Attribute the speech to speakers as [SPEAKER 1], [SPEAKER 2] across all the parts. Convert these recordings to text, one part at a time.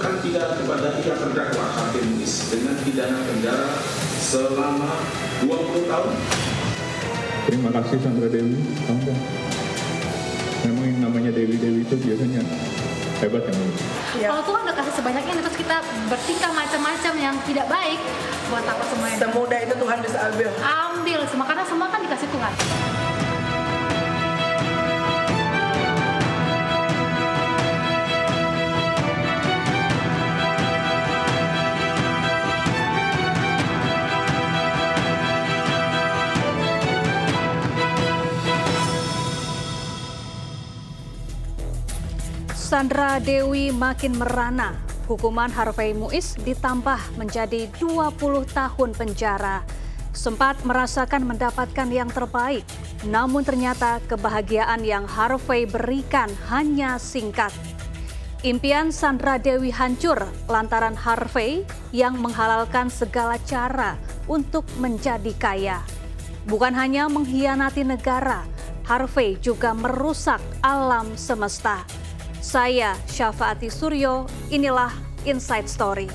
[SPEAKER 1] menjatuhkan pidana kepada yang terdakwa Harvey Muiz dengan pidana penjara selama 20 tahun.
[SPEAKER 2] Terima kasih Sandra Dewi. Memang yang namanya Dewi-Dewi itu biasanya hebat yang ini.
[SPEAKER 3] Ya. Kalau Tuhan udah kasih sebanyak ini terus kita bertingkah macam-macam yang tidak baik, buat apa semuanya?
[SPEAKER 4] Semudah itu Tuhan bisa ambil.
[SPEAKER 3] Ambil semua, karena semua kan dikasih Tuhan.
[SPEAKER 5] Sandra Dewi makin merana. Hukuman Harvey Muiz ditambah menjadi 20 tahun penjara. Sempat merasakan mendapatkan yang terbaik, namun ternyata kebahagiaan yang Harvey berikan hanya singkat. Impian Sandra Dewi hancur lantaran Harvey yang menghalalkan segala cara untuk menjadi kaya. Bukan hanya mengkhianati negara, Harvey juga merusak alam semesta. Saya Syafaati Suryo, inilah Inside Story.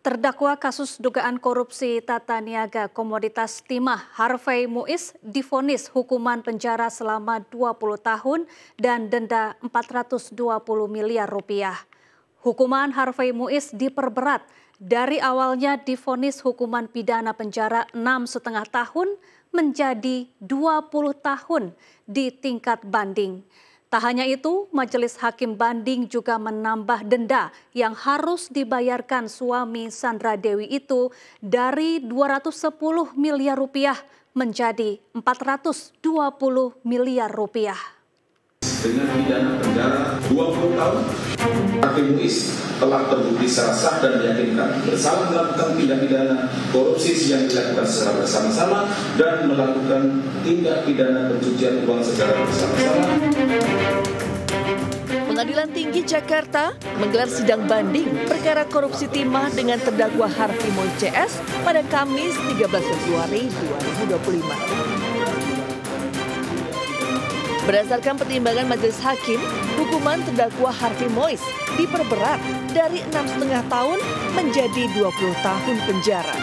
[SPEAKER 5] Terdakwa kasus dugaan korupsi tata niaga komoditas timah Harvey Muiz divonis hukuman penjara selama 20 tahun dan denda 420 miliar rupiah. Hukuman Harvey Muiz diperberat, dari awalnya divonis hukuman pidana penjara 6,5 tahun menjadi 20 tahun di tingkat banding. Tak hanya itu, Majelis Hakim Banding juga menambah denda yang harus dibayarkan suami Sandra Dewi itu dari 210 miliar rupiah menjadi 420 miliar rupiah.
[SPEAKER 1] Dengan pidana penjara 20 tahun, Harvey Muiz telah terbukti secara sah dan meyakinkan bersalah melakukan tindak pidana korupsi yang dilakukan secara bersama-sama dan melakukan tindak pidana pencucian uang secara bersama-sama.
[SPEAKER 6] Pengadilan Tinggi Jakarta menggelar sidang banding perkara korupsi timah dengan terdakwa Harvey Muiz CS pada Kamis 13 Februari 2025. Berdasarkan pertimbangan majelis hakim, hukuman terdakwa Harvey Muiz diperberat dari 6,5 tahun menjadi 20 tahun penjara.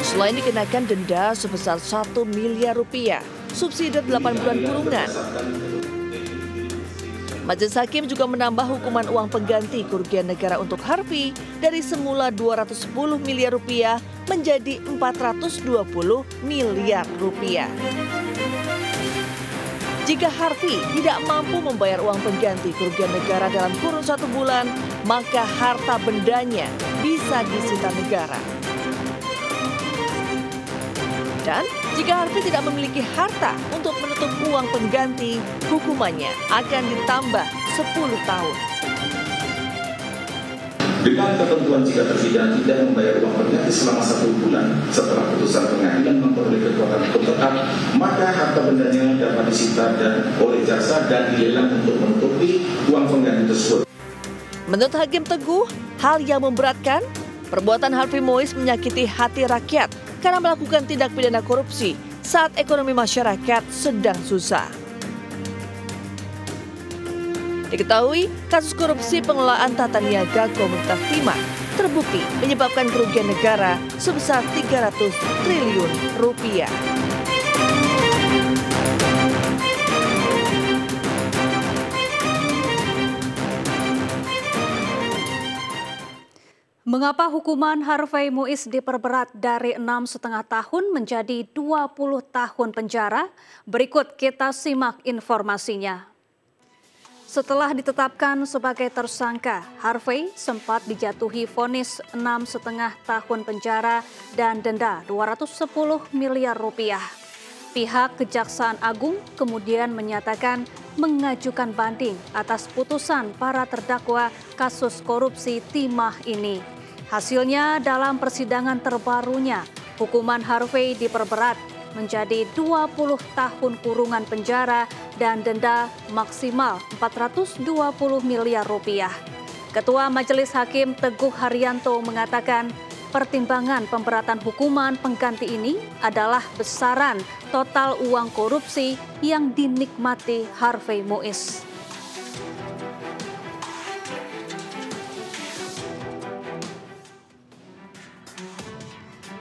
[SPEAKER 6] Selain dikenakan denda sebesar 1 miliar rupiah, subsidi 8 bulan kurungan. Majelis hakim juga menambah hukuman uang pengganti kerugian negara untuk Harvey dari semula 210 miliar rupiah menjadi 420 miliar rupiah. Jika Harvey tidak mampu membayar uang pengganti kerugian negara dalam kurun 1 bulan, maka harta bendanya bisa disita negara. Dan jika Harvey tidak memiliki harta untuk menutup uang pengganti, hukumannya akan ditambah 10 tahun.
[SPEAKER 1] Dengan ketentuan jika terpidana tidak membayar uang pengganti selama 1 bulan setelah putusan pengadilan memperoleh kekuatan hukum tetap, maka harta bendanya dapat disita dan oleh jaksa dan dilelang untuk menutupi uang pengganti tersebut.
[SPEAKER 6] Menurut Hakim Teguh, hal yang memberatkan, perbuatan Harvey Muiz menyakiti hati rakyat karena melakukan tindak pidana korupsi saat ekonomi masyarakat sedang susah. Diketahui, kasus korupsi pengelolaan tata niaga komoditas timah terbukti menyebabkan kerugian negara sebesar 300 triliun rupiah.
[SPEAKER 5] Mengapa hukuman Harvey Muiz diperberat dari 6,5 tahun menjadi 20 tahun penjara? Berikut kita simak informasinya. Setelah ditetapkan sebagai tersangka, Harvey sempat dijatuhi vonis 6,5 tahun penjara dan denda 210 miliar rupiah. Pihak Kejaksaan Agung kemudian menyatakan mengajukan banding atas putusan para terdakwa kasus korupsi timah ini. Hasilnya dalam persidangan terbarunya, hukuman Harvey diperberat menjadi 20 tahun kurungan penjara dan denda maksimal 420 miliar rupiah. Ketua Majelis Hakim Teguh Haryanto mengatakan pertimbangan pemberatan hukuman pengganti ini adalah besaran total uang korupsi yang dinikmati Harvey Muiz.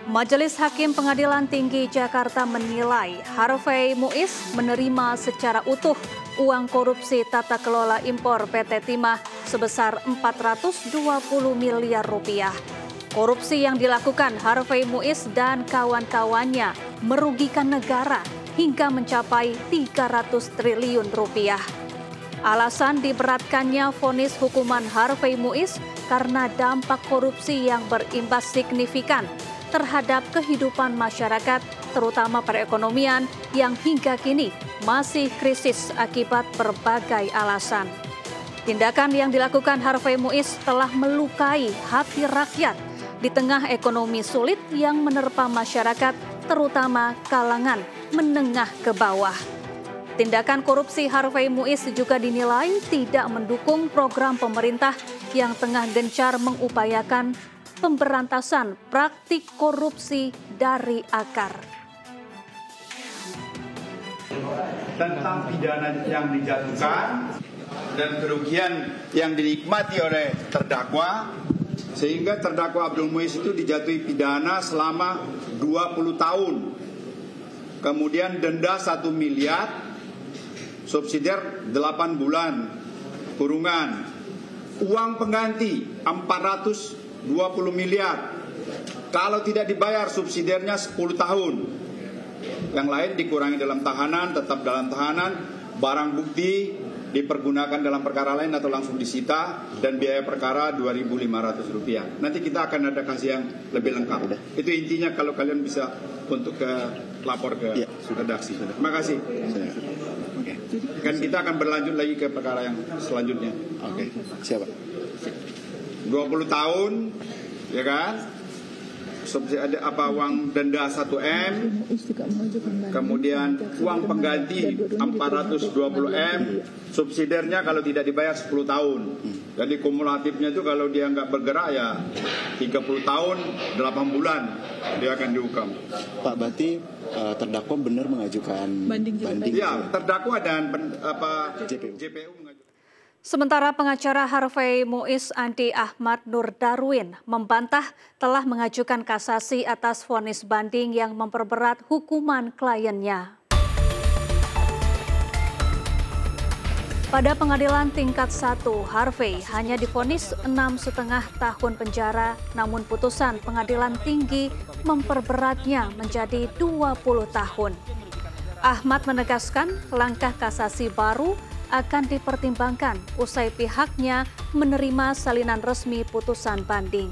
[SPEAKER 5] Majelis Hakim Pengadilan Tinggi Jakarta menilai Harvey Muiz menerima secara utuh uang korupsi tata kelola impor PT Timah sebesar 420 miliar rupiah. Korupsi yang dilakukan Harvey Muiz dan kawan-kawannya merugikan negara hingga mencapai 300 triliun rupiah. Alasan diberatkannya vonis hukuman Harvey Muiz karena dampak korupsi yang berimbas signifikan terhadap kehidupan masyarakat, terutama perekonomian yang hingga kini masih krisis akibat berbagai alasan. Tindakan yang dilakukan Harvey Muiz telah melukai hati rakyat di tengah ekonomi sulit yang menerpa masyarakat, terutama kalangan menengah ke bawah. Tindakan korupsi Harvey Muiz juga dinilai tidak mendukung program pemerintah yang tengah gencar mengupayakan pemberantasan praktik korupsi dari akar.
[SPEAKER 4] Tentang pidana yang dijatuhkan dan kerugian yang dinikmati oleh terdakwa, sehingga terdakwa Abdul Muiz itu dijatuhi pidana selama 20 tahun. Kemudian denda 1 miliar, subsidiar 8 bulan kurungan. Uang pengganti 420 miliar. Kalau tidak dibayar subsidiarnya 10 tahun. Yang lain dikurangi dalam tahanan, tetap dalam tahanan, barang bukti dipergunakan dalam perkara lain atau langsung disita, dan biaya perkara Rp2.500. Nanti kita akan ada kasih yang lebih lengkap. Itu intinya, kalau kalian bisa untuk lapor ke redaksi. Terima kasih. Kan kita akan berlanjut lagi ke perkara yang selanjutnya. Oke. Siapa? 20 tahun, ya kan? Ada apa, uang denda 1M, kemudian uang pengganti 420M, subsidiarnya kalau tidak dibayar 10 tahun. Jadi kumulatifnya itu kalau dia nggak bergerak ya 30 tahun 8 bulan dia akan dihukum.
[SPEAKER 7] Pak, berarti terdakwa benar mengajukan banding?
[SPEAKER 4] Ya, terdakwa dan JPU mengajukan.
[SPEAKER 5] Sementara pengacara Harvey Muiz Andi Ahmad Nur Darwin membantah telah mengajukan kasasi atas vonis banding yang memperberat hukuman kliennya. Pada pengadilan tingkat 1, Harvey hanya divonis 6,5 tahun penjara, namun putusan pengadilan tinggi memperberatnya menjadi 20 tahun. Ahmad menegaskan langkah kasasi baru akan dipertimbangkan usai pihaknya menerima salinan resmi putusan banding.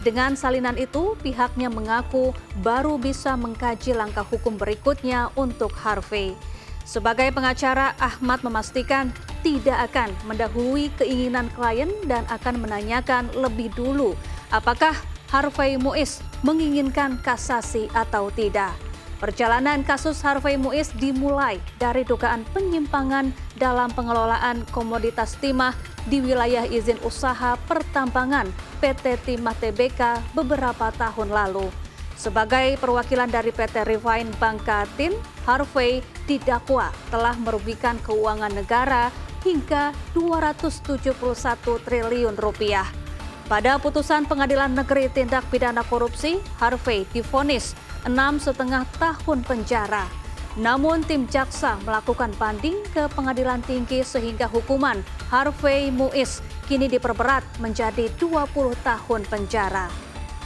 [SPEAKER 5] Dengan salinan itu, pihaknya mengaku baru bisa mengkaji langkah hukum berikutnya untuk Harvey. Sebagai pengacara, Ahmad memastikan tidak akan mendahului keinginan klien dan akan menanyakan lebih dulu apakah Harvey Muiz menginginkan kasasi atau tidak. Perjalanan kasus Harvey Muiz dimulai dari dugaan penyimpangan dalam pengelolaan komoditas timah di wilayah izin usaha pertambangan PT Timah Tbk beberapa tahun lalu. Sebagai perwakilan dari PT Refine Bangka-Tin, Harvey didakwa telah merugikan keuangan negara hingga 271 triliun rupiah. Pada putusan Pengadilan Negeri Tindak Pidana Korupsi, Harvey divonis 6,5 tahun penjara. Namun tim jaksa melakukan banding ke Pengadilan Tinggi sehingga hukuman Harvey Muiz kini diperberat menjadi 20 tahun penjara.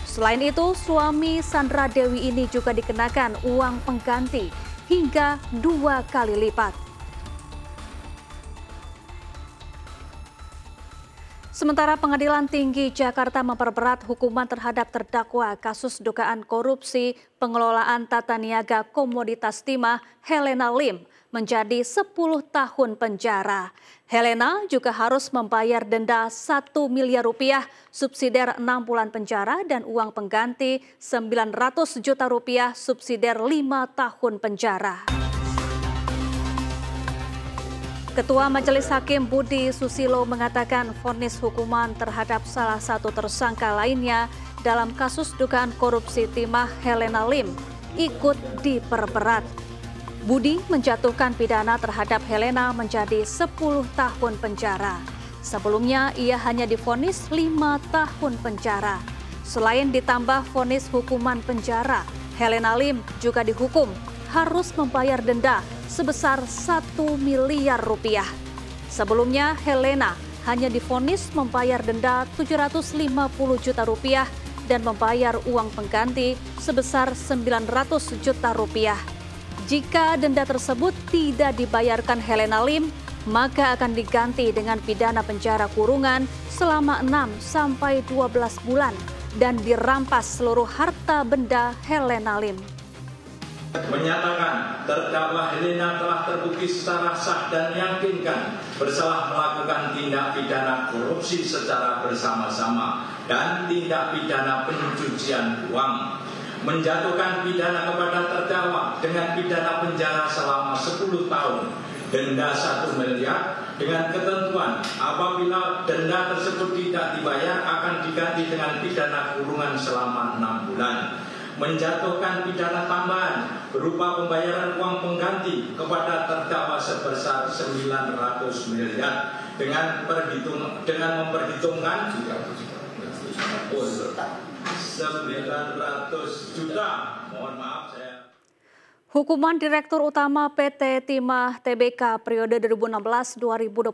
[SPEAKER 5] Selain itu, suami Sandra Dewi ini juga dikenakan uang pengganti hingga 2 kali lipat. Sementara Pengadilan Tinggi Jakarta memperberat hukuman terhadap terdakwa kasus dugaan korupsi pengelolaan tata niaga komoditas timah Helena Lim menjadi 10 tahun penjara. Helena juga harus membayar denda 1 miliar rupiah, subsidiar 6 bulan penjara, dan uang pengganti 900 juta rupiah, subsidiar 5 tahun penjara. Ketua Majelis Hakim Budi Susilo mengatakan vonis hukuman terhadap salah satu tersangka lainnya dalam kasus dugaan korupsi timah Helena Lim ikut diperberat. Budi menjatuhkan pidana terhadap Helena menjadi 10 tahun penjara. Sebelumnya ia hanya divonis 5 tahun penjara. Selain ditambah vonis hukuman penjara, Helena Lim juga dihukum harus membayar denda sebesar 1 miliar rupiah. Sebelumnya Helena hanya divonis membayar denda 750 juta rupiah dan membayar uang pengganti sebesar 900 juta rupiah. Jika denda tersebut tidak dibayarkan Helena Lim, maka akan diganti dengan pidana penjara kurungan selama 6 sampai 12 bulan dan dirampas seluruh harta benda Helena Lim.
[SPEAKER 8] Menyatakan terdakwa Helena telah terbukti secara sah dan meyakinkan bersalah melakukan tindak pidana korupsi secara bersama-sama dan tindak pidana pencucian uang. Menjatuhkan pidana kepada terdakwa dengan pidana penjara selama 10 tahun, denda 1 miliar dengan ketentuan apabila denda tersebut tidak dibayar akan diganti dengan pidana kurungan selama 6 bulan. Menjatuhkan pidana tambahan berupa pembayaran uang pengganti kepada terdakwa sebesar 900 miliar dengan memperhitungkan 900 juta. Mohon maaf saya.
[SPEAKER 5] Hukuman Direktur Utama PT Timah Tbk periode 2016-2021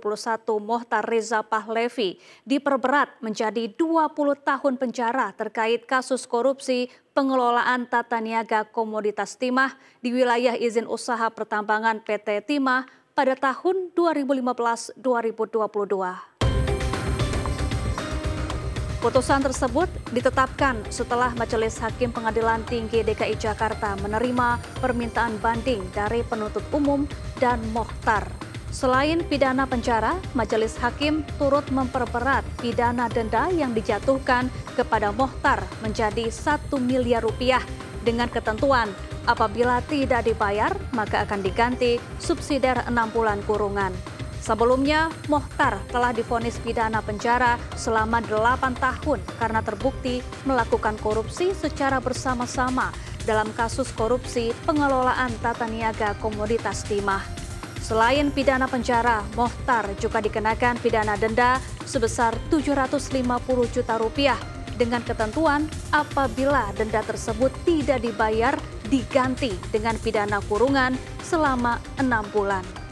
[SPEAKER 5] Mohtar Reza Pahlevi diperberat menjadi 20 tahun penjara terkait kasus korupsi pengelolaan tata niaga komoditas timah di wilayah izin usaha pertambangan PT Timah pada tahun 2015-2022. Putusan tersebut ditetapkan setelah Majelis Hakim Pengadilan Tinggi DKI Jakarta menerima permintaan banding dari penuntut umum dan Mohtar. Selain pidana penjara, Majelis Hakim turut memperberat pidana denda yang dijatuhkan kepada Mohtar menjadi 1 miliar rupiah dengan ketentuan apabila tidak dibayar maka akan diganti subsidiar 6 bulan kurungan. Sebelumnya, Mohtar telah divonis pidana penjara selama 8 tahun karena terbukti melakukan korupsi secara bersama-sama dalam kasus korupsi pengelolaan tata niaga komoditas timah. Selain pidana penjara, Mohtar juga dikenakan pidana denda sebesar 750 juta rupiah dengan ketentuan apabila denda tersebut tidak dibayar diganti dengan pidana kurungan selama 6 bulan.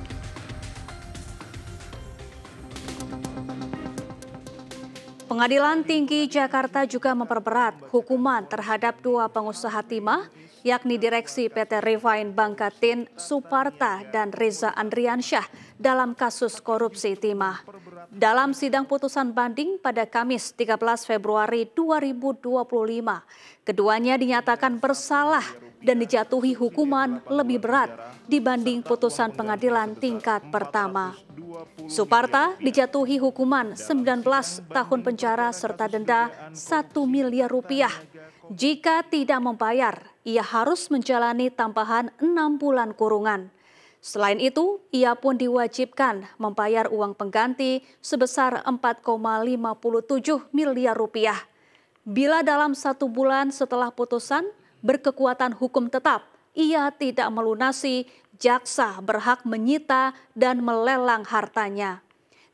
[SPEAKER 5] Pengadilan Tinggi Jakarta juga memperberat hukuman terhadap 2 pengusaha timah, yakni Direksi PT Refine Bangkatin Suparta dan Reza Andriansyah dalam kasus korupsi timah. Dalam sidang putusan banding pada Kamis 13 Februari 2025, keduanya dinyatakan bersalah dan dijatuhi hukuman lebih berat dibanding putusan pengadilan tingkat pertama. Suparta dijatuhi hukuman 19 tahun penjara serta denda 1 miliar rupiah. Jika tidak membayar, ia harus menjalani tambahan 6 bulan kurungan. Selain itu, ia pun diwajibkan membayar uang pengganti sebesar 4,57 miliar rupiah. Bila dalam 1 bulan setelah putusan berkekuatan hukum tetap, ia tidak melunasi, jaksa berhak menyita dan melelang hartanya.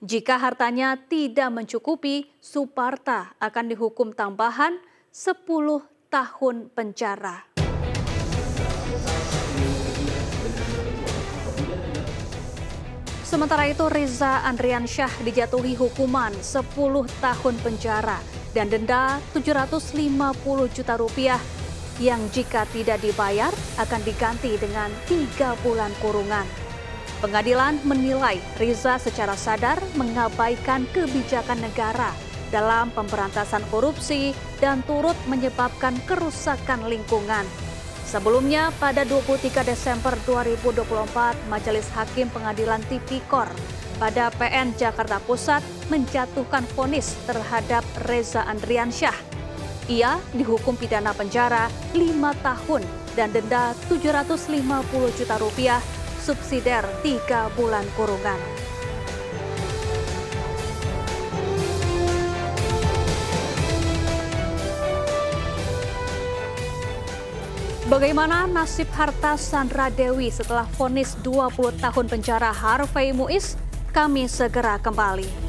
[SPEAKER 5] Jika hartanya tidak mencukupi, Suparta akan dihukum tambahan 10 tahun penjara. Sementara itu, Reza Andriansyah dijatuhi hukuman 10 tahun penjara dan denda 750 juta rupiah yang jika tidak dibayar akan diganti dengan 3 bulan kurungan. Pengadilan menilai Reza secara sadar mengabaikan kebijakan negara dalam pemberantasan korupsi dan turut menyebabkan kerusakan lingkungan. Sebelumnya, pada 23 Desember 2024, Majelis Hakim Pengadilan Tipikor pada PN Jakarta Pusat menjatuhkan vonis terhadap Reza Andriansyah. Ia dihukum pidana penjara 5 tahun dan denda 750 juta rupiah, subsidiar 3 bulan kurungan. Bagaimana nasib harta Sandra Dewi setelah vonis 20 tahun penjara Harvey Muiz? Kami segera kembali.